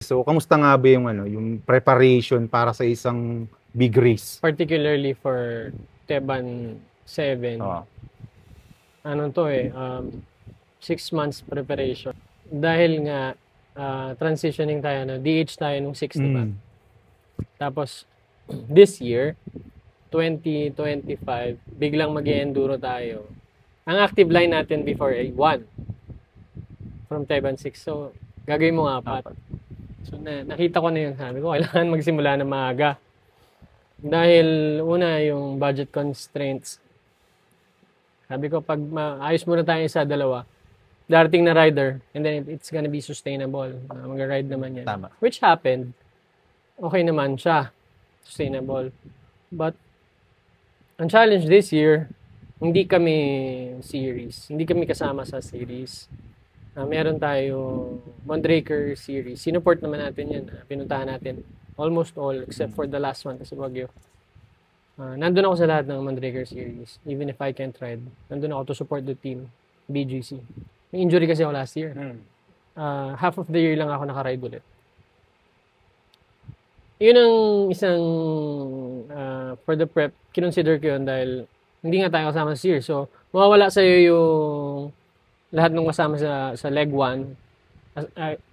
So, kamusta nga ba yung yung preparation para sa isang big race? Particularly for Teban 7. Ano to 6 months preparation. Dahil nga transitioning tayo DH tayo nung 6, diba? Tapos this year 2025 biglang mag-enduro tayo. Ang active line natin before ay 1 from Teban 6. So gagawin mo 4. So nakita ko na yun, sabi ko kailangan magsimula na maaga. Dahil una yung budget constraints. Sabi ko pag maayos muna tayo isa, dalawa, darating na rider and then it's gonna be sustainable. Mag-ride naman yan. Tama. Which happened. Okay naman siya. Sustainable. But ang challenge this year, hindi kami series. Hindi kami kasama sa series. Meron tayo Mondraker series. Sinuport naman natin yan. Pinuntahan natin almost all except for the last one kasi Baguio. Nandun ako sa lahat ng Mondraker series. Even if I can't ride. Nandun ako to support the team. BGC. May injury kasi ako last year. Half of the year lang ako nakaride ulit. Yun ang isang for the prep, kinonsider ko yun dahil hindi nga tayo kasama sa series. So, mawawala sa'yo yung lahat ng kasama sa leg 1.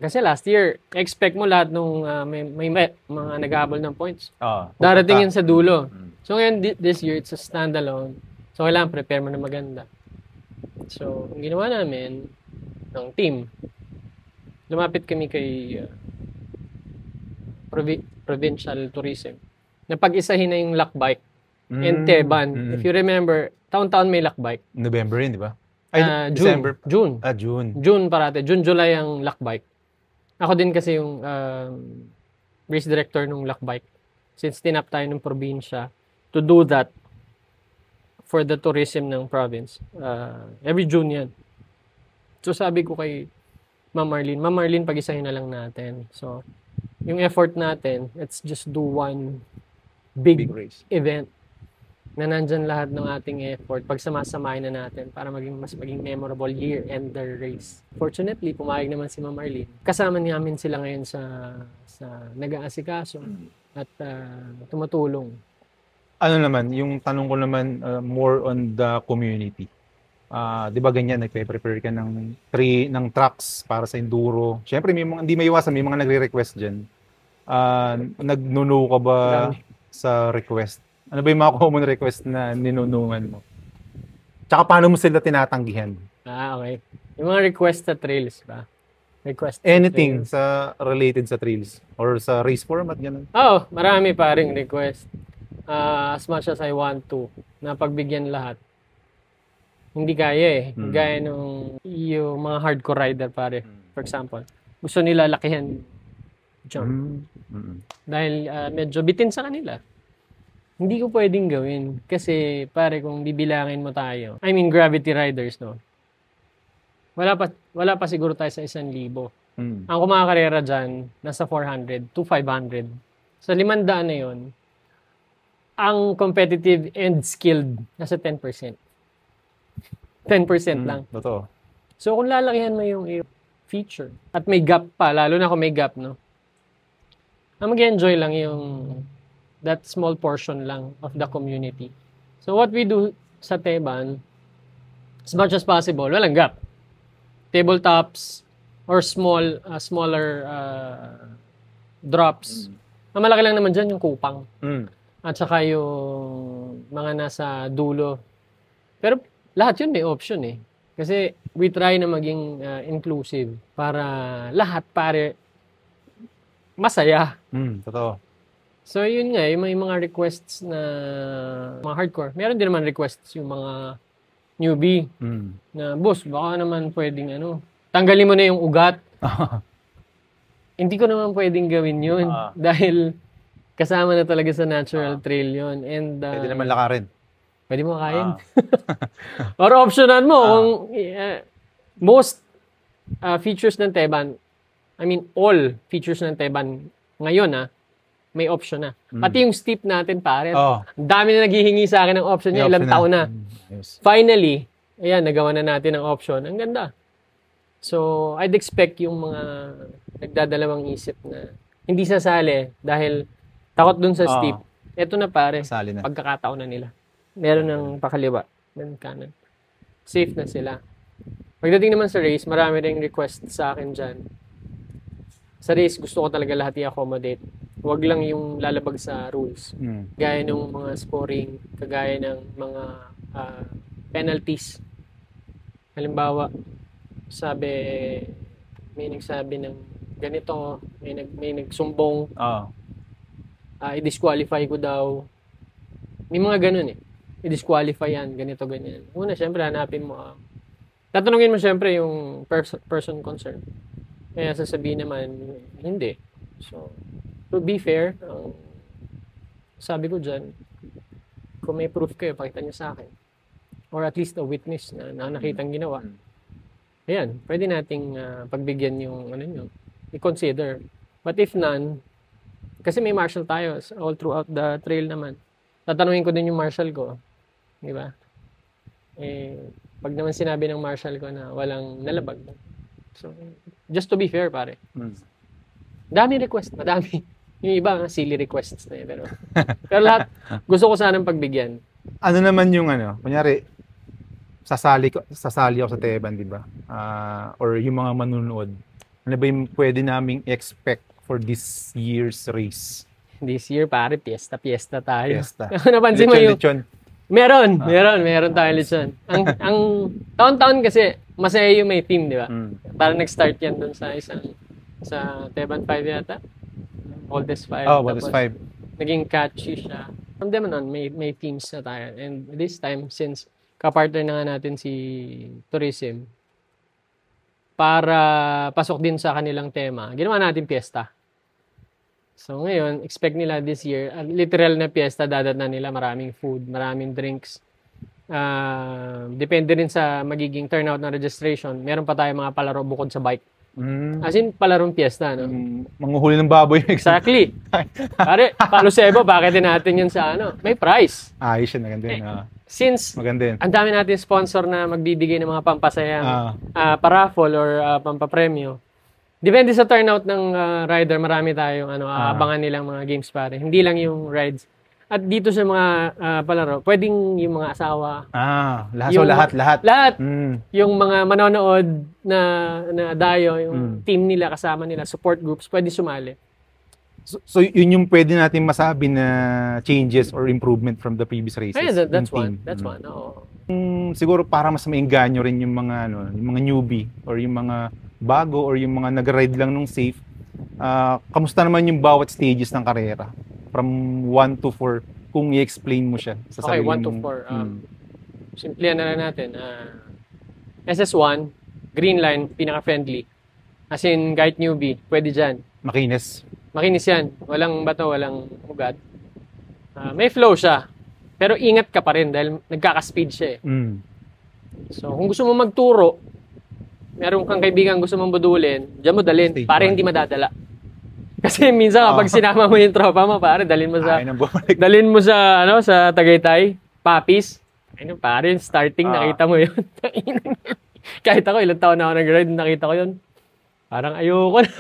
Kasi last year, expect mo lahat nung may mga nag-aabol ng points. Darating yun sa dulo. So ngayon, this year, it's a standalone. So kailangan prepare mo na maganda. So, ang ginawa namin ng team, lumapit kami kay Provincial Tourism. Napag-isahin na yung lakbike and Teban. If you remember, taon-taon may lakbike. November yun, di ba? December. June. June. June parate. June, July ang lakbike. Ako din kasi yung race director ng lakbike. Since tinap tayo ng probinsya to do that for the tourism ng province. Every June yan. So sabi ko kay Ma'am Marlene, pag-isahin na lang natin. So, yung effort natin, let's just do one big race event na nandyan lahat ng ating effort, pagsamasamahin na natin para mas maging memorable year-ender race. Fortunately, pumayag naman si Ma'am Marlene. Kasama namin sila ngayon sa nag-aasikaso at tumutulong. Ano naman, yung tanong ko naman more on the community. Di ba ganyan, nagpe-prepare ka ng tracks para sa enduro. Siyempre, hindi maiwasan, may mga nagre-request dyan. Nagnuno ka ba sa request? Ano ba yung mga common request na ninunungan mo? Tsaka paano mo sila tinatanggihan? Okay. Yung mga request sa trails ba? Request anything sa related sa trails or sa race format, gano'n? Marami pa ring request. As much as I want to, na pagbigyan lahat. Hindi kaya Gaya nung yung mga hardcore rider pare, for example. Gusto nila lakihan jump. Dahil medyo bitin sa kanila. Hindi ko pwedeng gawin. Kasi, pare, kung bibilangin mo tayo, I mean, gravity riders, no? Wala pa siguro tayo sa 1,000. Ang kumakarera dyan, nasa 400 to 500. Sa 500 na yun, ang competitive and skilled, nasa 10%. 10% lang. Totoo. So, kung lalakihan mo yung feature, at may gap pa, lalo na kung may gap, no? Mag-enjoy lang yung that small portion lang of the community. So what we do sa Teban, as much as possible, walang gap. Tabletops or smaller drops. Ang malaki lang naman dyan yung kupang. At saka yung mga nasa dulo. Pero lahat yun may option Kasi we try na maging inclusive para lahat pare masaya. Totoo. So, yun nga, may mga requests na mga hardcore. Meron din naman requests yung mga newbie na, boss, baka naman pwedeng tanggalin mo na yung ugat. Hindi ko naman pwedeng gawin yun dahil kasama na talaga sa natural trail yun. And, pwede naman lakarin. Pwede mo kain. Or optionan mo kung most features ng Teban, I mean, all features ng Teban ngayon may option na. Pati yung steep natin, pare. Dami na naghihingi sa akin ng option niya. Ilang taon na. Yes. Finally, ayan, nagawa na natin ang option. Ang ganda. So, I'd expect yung mga nagdadalawang isip na hindi sasali dahil takot dun sa steep. Eto na pare, pagkakataon na nila. Meron ng pakaliwa, ng kanan. Safe na sila. Pagdating naman sa race, marami ring request sa akin dyan. Sa race, gusto ko talaga lahat i-accommodate. Huwag lang yung lalabag sa rules. Gaya ng mga scoring, kagaya ng mga penalties. Halimbawa, may nagsabi ng ganito, may nagsumbong, i-disqualify ko daw. May mga ganun i-disqualify yan, ganito, ganyan. Una, syempre, hanapin mo. Tatanungin mo syempre yung person concerned. Kaya sasabihin naman, hindi. So, to be fair, sabi ko dyan, kung may proof kayo, pakita niyo sa akin. Or at least a witness na nakitang ginawa. Ayan, pwede nating pagbigyan yung i-consider. But if none, kasi may marshal tayo all throughout the trail naman. Tatanungin ko din yung marshal ko. Di ba? Pag naman sinabi ng marshal ko na walang nalabag. So, just to be fair, pare. Dami request, madami. Yung iba, silly requests na pero lahat, gusto ko sanang pagbigyan. Ano naman yung kunyari, sasali ako sa Teban, di ba? Or yung mga manunood. Ano ba yung pwede naming expect for this year's race? This year, pare, fiesta tayo. Fiesta. Napansin mo yung... Lechon. Meron tayo lechon. Ang taon-taon kasi, masaya yung may team, di ba? Parang nag-start yan dun sa Teban 5 yata. Oldest 5. Oldest 5. Naging catchy siya. From them on, may teams na tayo. And this time, since kapartner na nga natin si Tourism, para pasok din sa kanilang tema, ginawa natin piyesta. So ngayon, expect nila this year, literal na piyesta, dadatnan nila, maraming food, maraming drinks. Depende rin sa magiging turnout ng registration. Meron pa tayong mga palaro bukod sa bike. As in, palarong piyesta, no? Manguhuli ng baboy. Exactly. Pare, Palo Sebo, bakit din natin yun sa may price? Ayos yun, maganda yun. Since ang dami natin sponsor na magbibigay ng mga pampasayang paraffle or pampapremyo, depende sa turnout ng rider, marami tayong abangan nilang mga games pare. Hindi lang yung rides. At dito sa mga palaro, pwedeng yung mga asawa. Lahat. Lahat. Yung mga manonood na dayo, yung team nila, kasama nila, support groups, pwede sumali. So yun yung pwede natin masabi na changes or improvement from the previous races. That's one. Oo. Siguro para mas mainganyo rin yung mga yung mga newbie or yung mga bago or yung mga nag-ride lang nung safe. Kamusta naman yung bawat stages ng karera? From 1 to 4 kung i-explain mo siya sa sarili mo. 1 to 4. Simplihan na lang natin. SS1, green line, pinaka-friendly. As in, kahit newbie, pwede dyan. Makinis yan. Walang bato, walang ugat. May flow siya. Pero ingat ka pa rin dahil nagkaka-speed siya eh. So, kung gusto mo magturo, meron kang kaibigan gusto mong budulin, diyan mo dalhin para hindi madadala. Kasi minsan kapag sinama mo yung tropa mo, pare, dalhin mo sa sa Tagaytay, Papis. Pare, starting nakita mo yun. Kahit ako ilang taon na ako nag-ride, nakita ko yun. Parang ayoko na.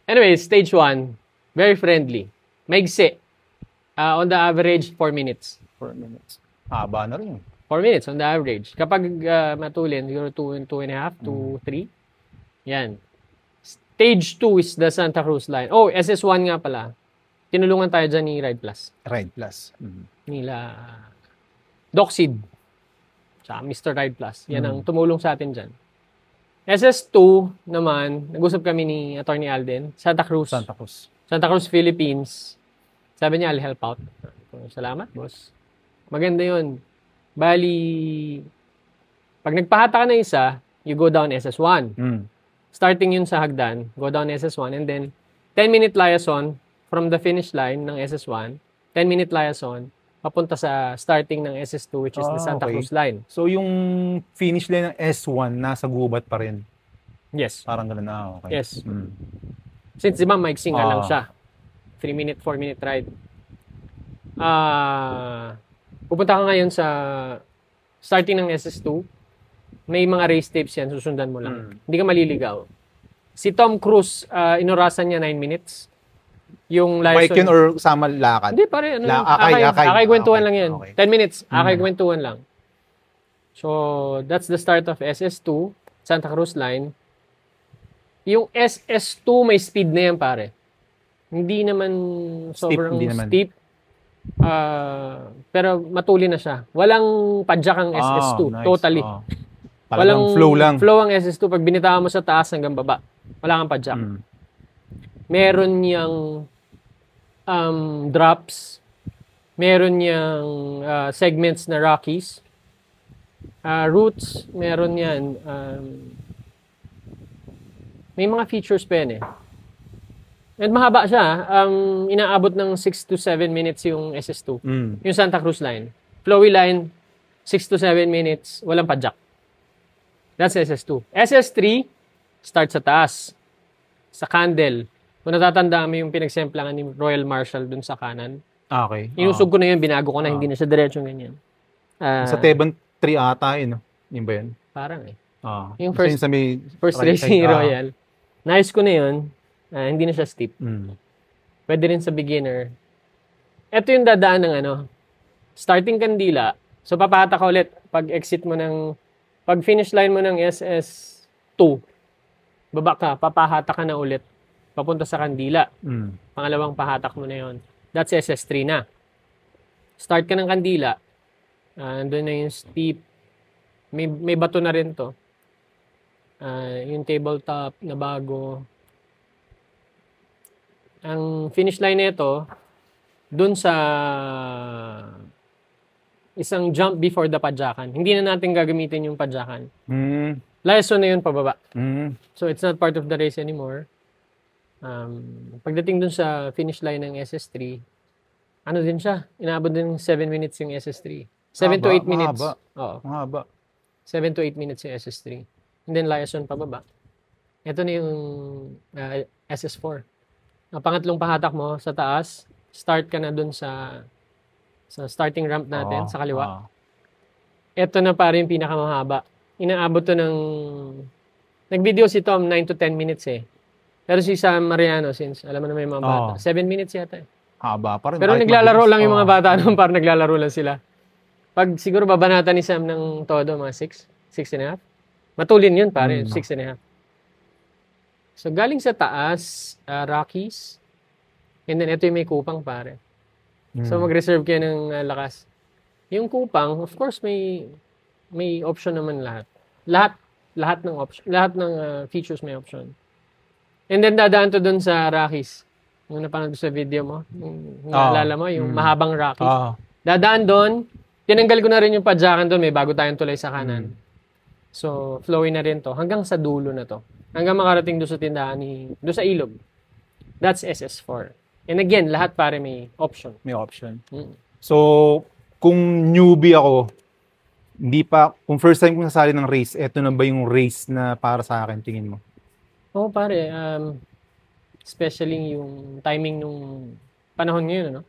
Anyway, stage 1, very friendly. Maigsi. On the average, 4 minutes. 4 minutes. Haba na rin. 4 minutes on the average. Kapag matulin, siguro 2.5 to 3. Yan. Stage 2 is the Santa Cruz line. SS1 nga pala. Tinulungan tayo dyan ni Ride Plus. Nila Doxid. Tsaka Mr. Ride Plus. Yan ang tumulong sa atin dyan. SS2 naman, nag-usap kami ni Attorney Alden, Santa Cruz, Philippines. Sabi niya, I'll help out. Salamat, boss. Maganda yun. Bali, pag nagpahata ka na isa, you go down SS1. Starting yun sa hagdan, go down SS1, and then 10-minute liaison from the finish line ng SS1, 10-minute liaison, papunta sa starting ng SS2, which is the Santa Cruz line. So, yung finish line ng S1, nasa gubat pa rin? Yes. Parang ganun na, okay. Yes. Since diba, maiksing lang siya. 3-minute, 4-minute ride. Pupunta ka ngayon sa starting ng SS2, May mga race tapes yan, susundan mo lang. Hindi ka maliligaw. Si Tom Cruise, inorasan niya 9 minutes. Yung Bike yun or sama lakad? Hindi, pare. Akay. Akay kwentuhan lang yan. Okay. 10 minutes. Akay kwentuhan lang. So, that's the start of SS2, Santa Cruz Line. Yung SS2, may speed na yan, pare. Hindi naman sobrang steep. Pero matuli na siya. Walang padyak ang SS2. Nice. Totally. Walang flow lang. Flow ang SS2. Pag binitawan mo sa taas hanggang baba, wala kang padyak. Meron niyang drops. Meron niyang segments na Rockies. Routes, meron yan. May mga features pa yan eh. And mahaba siya. Inaabot ng 6 to 7 minutes yung SS2. Yung Santa Cruz line. Flowy line, 6 to 7 minutes. Walang padyak. That's SS2. SS3, start sa taas. Sa Candle. Kung natatanda mo yung pinagsemplangan ni Royal Marshal dun sa kanan. Okay. Inusog ko na yun, binago ko na, hindi na siya diretsong ganyan. Sa Teban 3 ata yun, no? Yun ba yun? Parang eh. Yung first race ni Royal. Nice ko na yun. Hindi na siya steep. Pwede rin sa beginner. Ito yung dadaan ng starting Kandila. So, papahata ka ulit. Pag finish line mo ng SS2, baba ka, papahata ka na ulit. Papunta sa Kandila. Pangalawang pahatak mo na yun. That's SS3 na. Start ka ng Kandila. Doon na yung steep. May bato na rin to. Yung tabletop na bago. Ang finish line nito, dun sa isang jump before the padyakan. Hindi na natin gagamitin yung padyakan. Layason na yun pababa. So, it's not part of the race anymore. Pagdating dun sa finish line ng SS3, ano din siya? Inaabot din 7 minutes yung SS3. 7 to 8 minutes. Oo. Mahaba. 7 to 8 minutes yung SS3. And then liaison pababa. Ito na yung SS4. Ang pangatlong pahatak mo sa taas, start ka na dun sa starting ramp natin sa kaliwa. Ito na pa rin yung pinakamahaba. Inaabot to ng nag-video si Tom 9 to 10 minutes eh. Pero si Sam Mariano, since alam mo na may mga bata, 7 minutes yata eh. Haba pa rin. Pero naglalaro lang yung mga bata noon, parang naglalaro lang sila. Pag siguro babanatan ni Sam ng todo, mga 6.5. Matulin yun pare, 6.5. So galing sa taas, Rockies. And then ito yung may Kupang pare. So mag-reserve kayo ng lakas. Yung Kupang, of course may option naman lahat. Lahat ng option, lahat ng features may option. And then dadaan to dun sa Rockies. Yung napanood sa video mo, naalala mo, yung mahabang Rockies. Dadaan doon, tinanggal ko na rin yung padyakan doon, may bago tayong tulay sa kanan. So, flowy na rin to, hanggang sa dulo na to. Hanggang makarating doon sa tindahan doon sa ilog. That's SS4. And again, lahat pare may option. May option. So, kung newbie ako, kung first time kong sasali ng race, eto na ba yung race na para sa akin, tingin mo? Oo pare, especially yung timing nung panahon ngayon, ano?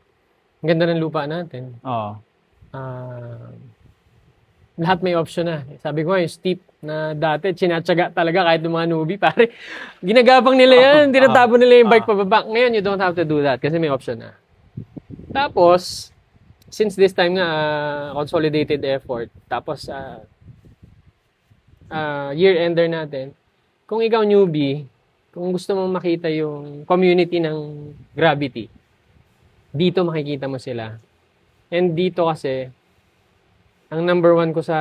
Ang ganda ng lupa natin. Lahat may option na. Sabi ko yung steep na dati, chinatsaga talaga kahit yung mga newbie, pare. Ginagapang nila yan, tinatapon nila yung bike pababa. Ngayon, you don't have to do that kasi may option na. Tapos, since this time nga, consolidated effort, tapos year-ender natin, kung ikaw newbie, kung gusto mong makita yung community ng Gravity, dito makikita mo sila. And dito kasi, ang number 1 ko sa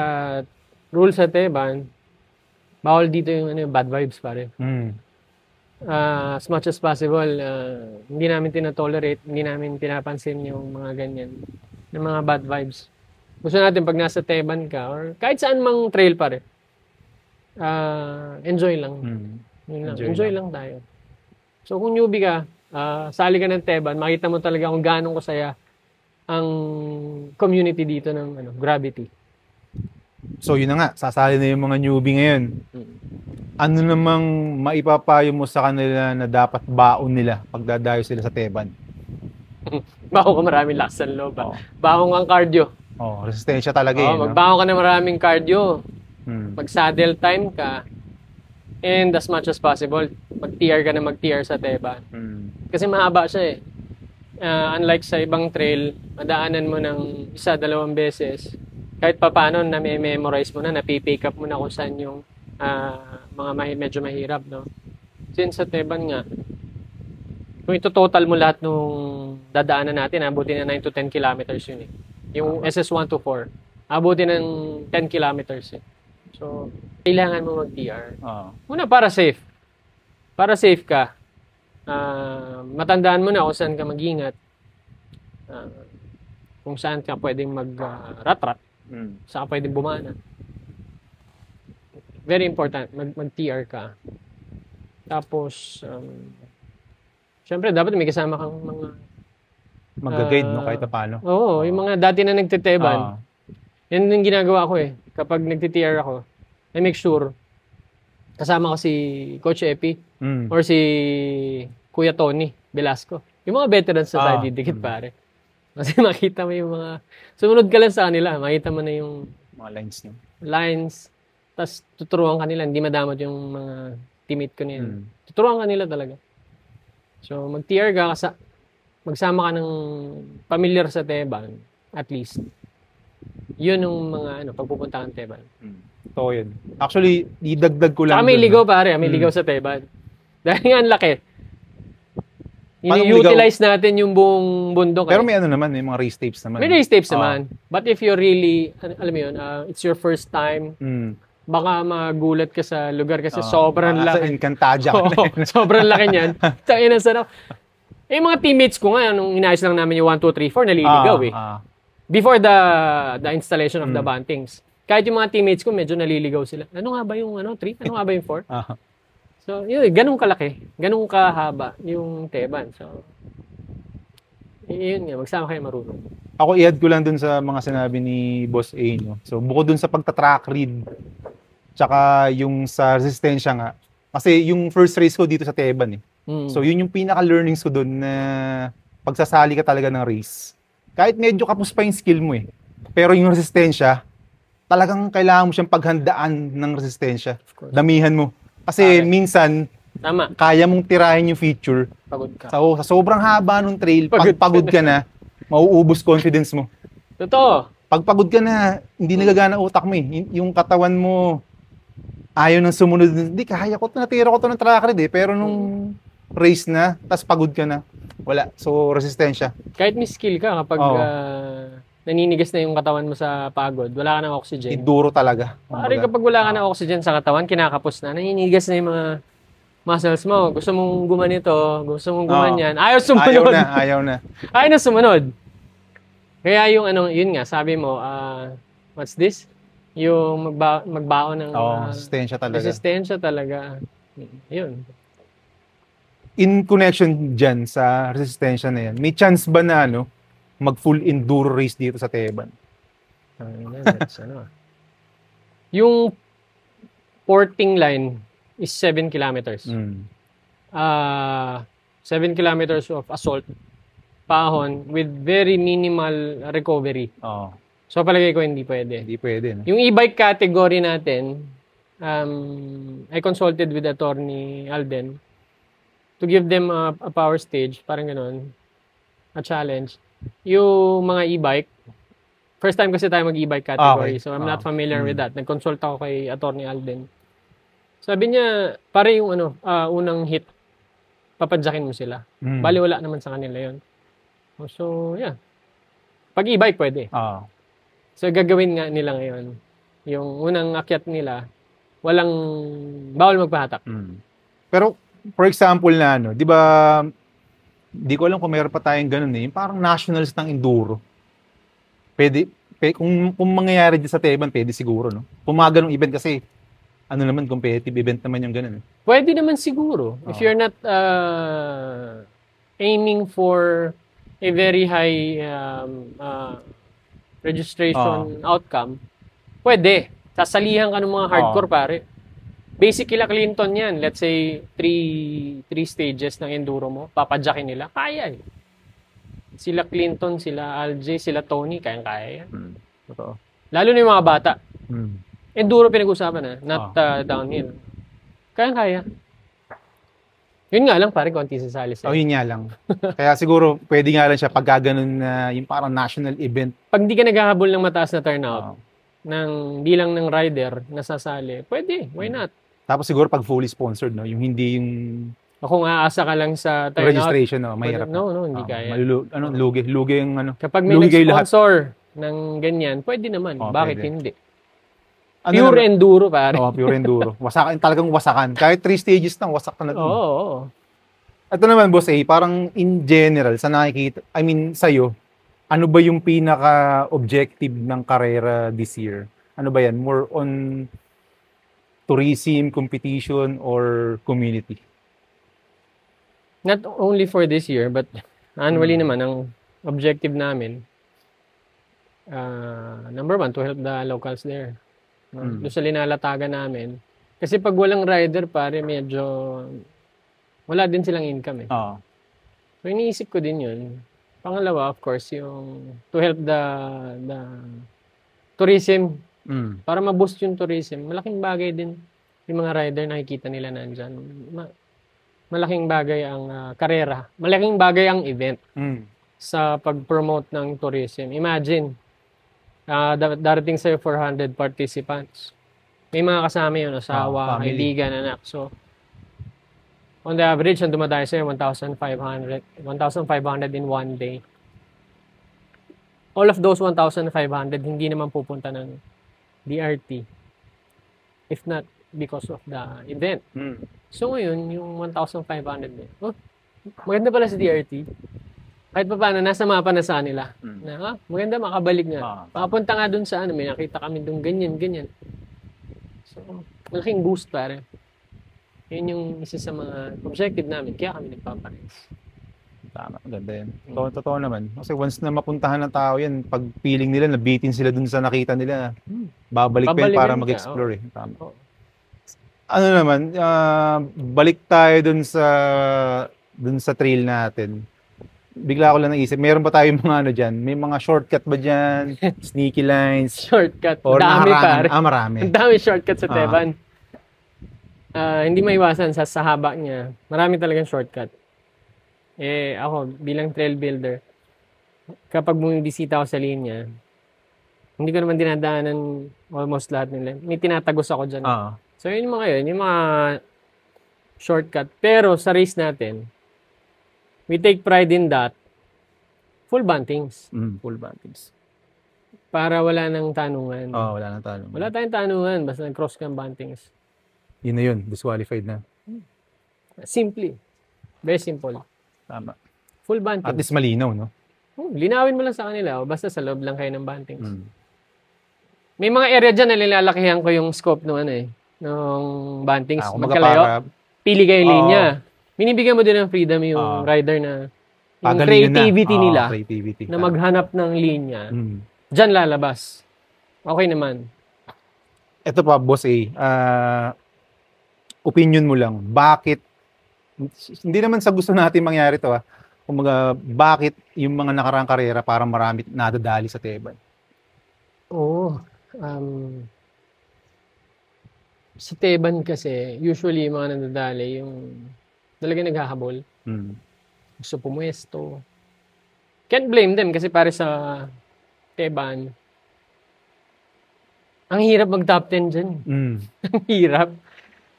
rule sa Teban, bawal dito yung bad vibes pare. As much as possible, hindi namin tinatolerate, hindi namin pinapansin yung mga ganyan, yung mga bad vibes. Gusto natin pag nasa Teban ka, or kahit saan mang trail pare, enjoy lang. Enjoy lang tayo. So kung newbie ka, sali ka ng Teban, makita mo talaga kung gaano kasaya ang community dito ng Gravity. So yun na nga, sasali na yung mga newbie ngayon. Ano namang maipapayo mo sa kanila na dapat baon nila pag dadayo sila sa Teban? Baon ka maraming lakas ng loob. Baon kang cardio. Resistensya talaga yun. Magbaon ka na maraming cardio. Mag-saddle time ka, and as much as possible, mag-TR ka na mag-TR sa Teban. Kasi mahaba siya eh. Unlike sa ibang trail, madaanan mo ng 1-2 beses, kahit papaano na-memorize mo na, napipick up mo na kung saan yung mga medyo mahirap, no? Since sa Teban nga, kung ito total mo lahat nung dadaanan natin, abutin na 9 to 10 kilometers yun eh. Yung SS1 to 4, abutin ng 10 kilometers eh. So, kailangan mo mag-TR. Una, para safe. Para safe ka. Matandaan mo na kung saan ka mag-ingat. Kung saan ka pwedeng mag-rat-rat. Saan ka pwedeng bumana. Very important, mag-TR ka. Tapos, syempre, dapat may kasama kang mga mag-guide, no? Kahit paano. Oo, yung mga dati na nagtiteban. Yan yung ginagawa ko eh. Kapag nagtitr ako, I make sure kasama ko si Coach Epi or si Kuya Tony Velasco. Yung mga veterans na tayo didikit pare. Kasi makita mo yung mga... Sumunod ka lang sa kanila, makita mo na yung... mga lines niyo. Lines. Tapos tuturuan kanila, hindi madamot yung mga teammate ko niya. Tuturuan kanila talaga. So, mag-TR ka, magsama ka ng familiar sa Teban, at least. Yun yung mga pagpupunta ng Teban. Totoo yun. Actually, idagdag ko lang. Saka may ligaw pare, may ligaw sa Teban. Dahil nga ang laki. I-utilize natin yung buong bundok. Pero may naman, may mga race tapes naman. May race tapes naman. But if you're really, alam mo yun, it's your first time, baka magulat ka sa lugar kasi sobrang laki. Sa Encantadia ka na. Sobrang laki niyan. Tangina sa mga teammates ko nga, nung inayos lang namin yung 1, 2, 3, 4, naliligaw eh. Before the installation of the bantings. Kahit yung mga teammates ko, medyo naliligaw sila. Ano nga ba yung 3? Ano nga ba yung 4? So, yun, ganun kalaki. Ganun kahaba yung Teban. So, yun nga, magsama kayo marunong. Ako, i-add ko lang dun sa mga sinabi ni Boss A, no? So, bukod dun sa pagtatrack read, tsaka yung sa resistensya nga. Kasi yung first race ko dito sa Teban eh. So, yun yung pinaka-learnings ko dun na pagsasali ka talaga ng race. Kahit medyo kapos pa yung skill mo eh. Pero yung resistensya, talagang kailangan mo siyang paghandaan ng resistensya. Damihan mo. Kasi minsan, kaya mong tirahin yung feature. Pagod ka. So, sa sobrang haba ng trail, pag pagod ka na, mauubos confidence mo. Totoo. Pag pagod ka na, hindi nagagana utak mo eh. Yung katawan mo, ayaw nang sumunod. Hindi, kaya ko ito, natira ko ito ng track read eh. Pero nung race na, tas pagod ka na, wala. So, resistensya. Kahit may skill ka, kapag naninigas na yung katawan mo sa pagod, wala ka ng oxygen. Iduro talaga. Pare, kapag wala ka ng oxygen sa katawan, kinakapos na, naninigas na yung mga muscles mo. Gusto mong gumanito, gusto mong gumanyan. Ayaw sumunod. Ayaw na. Ayaw na sumunod. Kaya yung yun nga, sabi mo, what's this? Yung magbaon ng resistensya talaga. Resistensya talaga. Yun. In connection dyan sa resistensya na yan, may chance ba na mag-full enduro race dito sa Teban? Yung porting line is 7 kilometers. 7 kilometers of assault, pahon, with very minimal recovery. So palagay ko hindi pwede. Hindi pwede. No? Yung e-bike category natin, I consulted with attorney Alden to give them a power stage, parang gano'n, a challenge. Yung mga e-bike, first time kasi tayo mag-e-bike category, so I'm not familiar with that. Nag-consult ako kay attorney Alden. Sabi niya, pare yung unang hit, papadyakin mo sila. Bali wala naman sa kanila yon. So, yeah. Pag e-bike, pwede. So, gagawin nga nila ngayon. Yung unang akyat nila, bawal magpahatak. Pero, for example na, di ba, di ko alam kung meron pa tayong ganun eh, yung parang nationals ng enduro. Pwede kung mangyayari dyan sa Teban, pwede siguro, no? Kung mga ganung event kasi, competitive event naman yung ganun. Pwede naman siguro. If you're not aiming for a very high registration outcome, pwede. Sasalihan ka ng mga hardcore, pare. Basic kila Clinton yan. Let's say, 3 stages ng enduro mo. Papadyakin nila. Kaya eh. Sila Clinton, sila Alj, sila Tony, kaya yan. Totoo. Lalo na yung mga bata. Enduro pinag-usapan not downhill. Kaya. Yun nga lang, pare, konti sasali sa'yo. Yun nga lang. Kaya siguro, pwede nga lang siya pag gaganon na yung parang national event. Pag di ka naghahabol ng mataas na turnout, di lang ng rider nasasali, pwede, why not? Tapos siguro pag fully sponsored, no? Yung hindi yung... Kung aasa ka lang sa turnout. Registration, no? Mahirap. No, hindi kaya. Lugi yung ano. Kapag may nag-sponsor ng ganyan, pwede naman. Bakit pwede. Hindi? Pure enduro, pare. Pure enduro. Wasakan, talagang wasakan. Kahit 3 stages lang, wasak na. Oo. Ito naman, Boss A, parang in general, sa nakikita, sa'yo, ano ba yung pinaka-objective ng karera this year? Ano ba yan? More on tourism, competition, or community? Not only for this year, but annually naman, ang objective namin, number 1, to help the locals there. Doon sa linalatagan namin. Kasi pag walang rider, pare, medyo wala din silang income eh. So iniisip ko din yun. Pangalawa, of course, yung to help the tourism. Para ma-boost yung tourism. Malaking bagay din yung mga rider nakikita nila nandyan. Malaking bagay ang karera. Malaking bagay ang event sa pag-promote ng tourism. Imagine, darating sa'yo 400 participants. May mga kasama yun, asawa, kaibigan, anak. So, on the average, ang dumadayo sa'yo, 1,500 in one day. All of those 1,500, hindi naman pupunta ng DRT. If not, because of the event. So, ngayon, yung 1,500 maganda pala sa DRT. Kahit pa paano, nasa mapa na sa nila. Maganda, makabalik nga. Makapunta nga dun sa may nakita kami dun ganyan. So, malaking boost pare. Yun yung isa sa mga objective namin. Kaya kami nagpapares. Tama, maganda yan. Totoo naman. Kasi once na mapuntahan ng tao yan, pag feeling nila, nabitin sila dun sa nakita nila, babalik pa yan para mag-explore eh. Tama. Ano naman, balik tayo dun sa trail natin. Bigla ko lang naisip, meron ba tayong mga dyan? May mga shortcut ba dyan? Sneaky lines? Shortcut. Or dami pare. Marami. Ang dami shortcut sa Teban. Hindi maiwasan sa haba niya. Marami talagang shortcut. Ako, bilang trail builder, kapag bumibisita ako sa linya, hindi ko naman dinadaanan almost lahat nila. May tinatagos ako dyan. So, yun yung mga shortcut. Pero sa race natin, we take pride in that. Full buntings. Full buntings. Para wala nang tanungan. Wala nang tanungan. Wala tayong tanungan. Basta nag-cross kang buntings. Yun na yun. Disqualified na. Simply. Very simple. Tama. Full buntings. At least malinaw, no? Linawin mo lang sa kanila. Basta sa loob lang kayo ng buntings. May mga area dyan na nilalakihan ko yung scope nung buntings. Magkalayo. Pili kayo linya. Binibigyan mo din ng freedom yung rider na yung creativity nila na maghanap ng linya. Diyan lalabas. Okay naman. Ito pa, Boss A. Opinion mo lang. Bakit? Hindi naman sa gusto natin mangyari to. Kumbaga, bakit yung mga nakaraang karera parang marami nadadali sa Teban? Sa Teban kasi, usually yung mga nadadali yung talaga naghahabol. Gusto pumuesto. Can't blame them kasi para sa Teban, ang hirap mag-top 10 dyan. Ang hirap.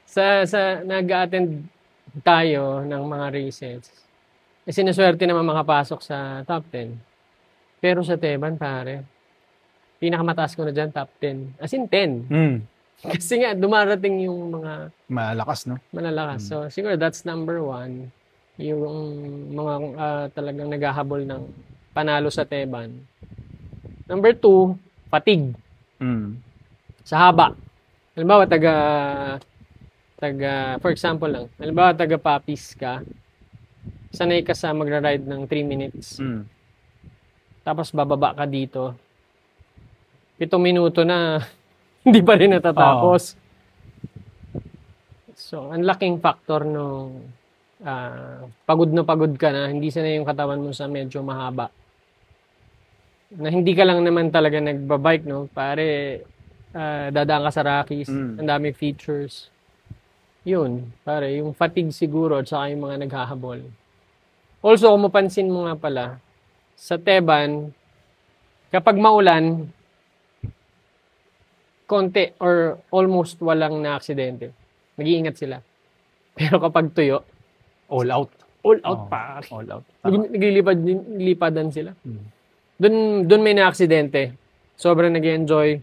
Sa nag-attend tayo ng mga races, sinaswerte naman makapasok sa top 10. Pero sa Teban, pare, pinakamataas ko na dyan, top 10. As in 10. Kasi nga, dumarating yung mga... Malalakas, no? Malalakas. So, siguro that's number 1. Yung mga talagang naghahabol ng panalo sa Teban. Number 2, fatigue. Sa haba. Halimbawa, for example lang, halimbawa, taga-Papis ka, sanay ka sa magra-ride ng 3 minutes. Tapos, bababa ka dito. 7 minuto na... hindi pa rin natatapos. So, ang laking factor nung pagod na pagod ka na, hindi sanay yung katawan mo sa medyo mahaba. Na hindi ka lang naman talaga nagbabike, no? Pare, dadaan ka sa Rockies, ang daming features. Yun, pare, yung fatigue siguro at saka yung mga naghahabol. Also, kung mapansin mo nga pala, sa Teban, kapag maulan, konti or almost walang na-aksidente. Nag-iingat sila. Pero kapag tuyo, All out. all out pa. All out. Naglilipadan sila. Doon may na-aksidente. Sobrang nag-enjoy.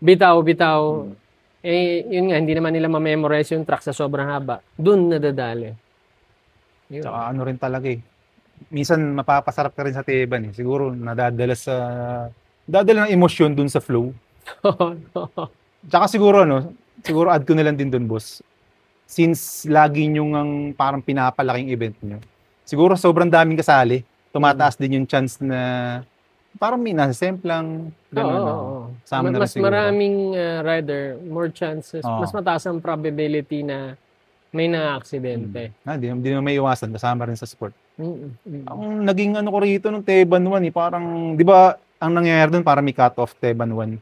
Bitaw. Yun nga, hindi naman nila ma-memorize yung track sa sobrang haba. Doon nadadali. Yun. Tsaka ano rin talaga eh. Minsan mapapasarap ka rin sa Teban eh. Siguro nadadala ng emosyon dun sa flow. Tsaka siguro add ko na lang din dun, boss. Since lagi nyo ang parang pinapalaking event nyo, siguro sobrang daming kasali. Tumataas din yung chance na parang may nasa-semplang. Mas maraming rider, more chances, mas mataas ang probability na may na-aksidente. Hindi na may iwasan, kasama rin sa sport. Ang naging ko rito nung Teban 1 parang, di ba, ang nangyayari doon parang may cut-off Teban 1.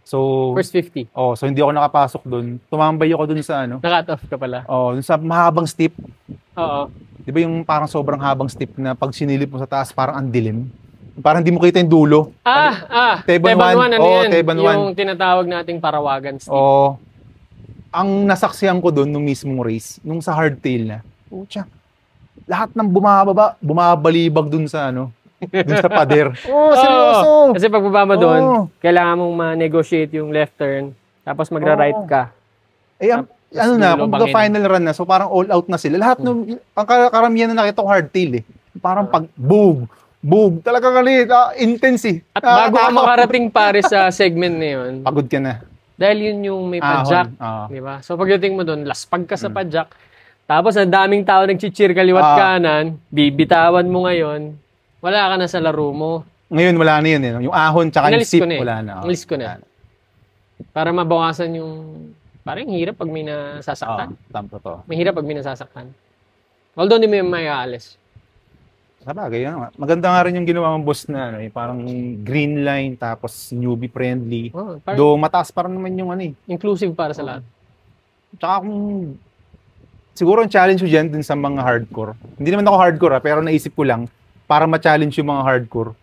So, first 50. So hindi ako nakapasok doon. Tumambay ako doon sa Na-cut off ka pala. Doon sa mahabang steep. Oo. Di ba yung parang sobrang habang steep na pag sinilip mo sa taas parang ang dilim? Parang hindi mo kita yung dulo. Teban 1, yan? Teban 1. Yung tinatawag nating parawagan steep. Ang nasaksihan ko doon nung mismong race, nung sa hardtail na, lahat ng bumabalibag doon sa doon sa pader. Seryoso. Kasi pag bababa doon, kailangan mong ma-negotiate yung left turn, tapos magra-right ka. Kung final run na, so parang all out na sila. Lahat ang karamihan na nakita ko hardtail eh. Parang pag boom, talaga galit, intense eh. At bago ka makarating pare sa segment na yun, pagod ka na. Dahil yun yung may padjak, di ba? So pagdating mo doon, laspag ka sa padjak, tapos ang daming tao nag-cheer kaliwat kanan, bibitawan mo ngayon, wala ka na sa laro mo. Ngayon wala na yun eh. Yung ahon tsaka yung sip, wala na. Inalis ko na. Para mabawasan yung, parang hirap pag may nasasaktan. Totoo. Mahirap pag may nasasaktan. Although hindi mo yung may aalis. Sabagay, maganda nga rin yung ginawa ng boss na parang green line tapos newbie friendly. Do mataas para naman yung inclusive para sa lahat. Tsaka siguro ang challenge ko diyan din sa mga hardcore. Hindi naman ako hardcore pero naisip ko lang para ma-challenge yung mga hardcore.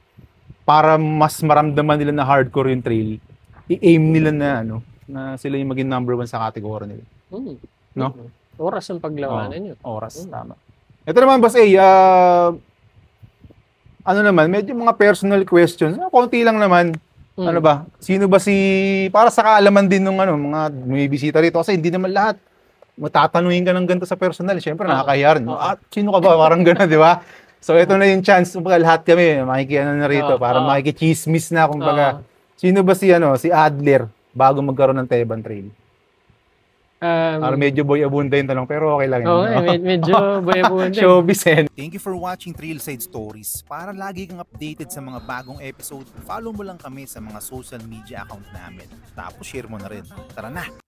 Para mas maramdaman nila na hardcore yung trail. I-aim nila na na sila yung maging number 1 sa category nila. No? Oras ang paglawanan yun. Oras, tama. Ito naman boss naman, medyo mga personal questions. Konti lang naman. Ano ba? Sino ba para sa kaalaman din ng mga may bisita rito. Kasi hindi naman lahat matatanungin ka ng ganito sa personal. Siyempre, nakakahiya rin. Sino ka ba? Parang gano'n, di ba? So, ito na yung chance. Kumbaga, lahat kami, makikiano na rito. Para makikichismis na. Kumbaga, sino ba si Adler bago magkaroon ng Teban Trail? Para medyo boy abunda yung tanong, pero okay lang yun. Medyo boy abunda. Showbiz. Thank you for watching Trailside Stories. Para lagi kang updated sa mga bagong episode, follow mo lang kami sa mga social media account namin. Tapos share mo na rin. Tara na!